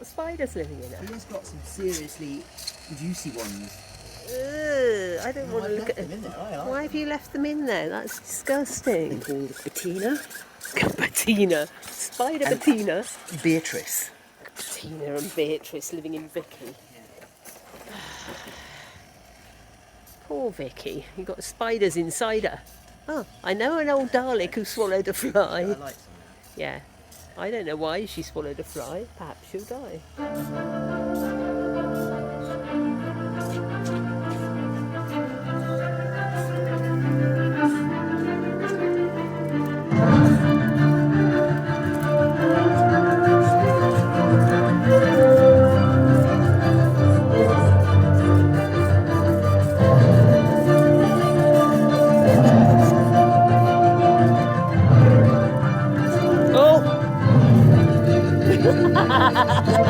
got spiders living in He her. has got some seriously juicy ones. Ugh, I don't want to I've look left at them in there. I like Why have you left them in there? That's disgusting. They're called Bettina Bettina. Spider and Bettina. Beatrice. Bettina and Beatrice living in Vicky. Poor Vicky. You've got spiders inside her. Oh, I know an old Dalek who swallowed a fly. I like some of that. Yeah. I don't know why she swallowed a fly. Perhaps she'll die.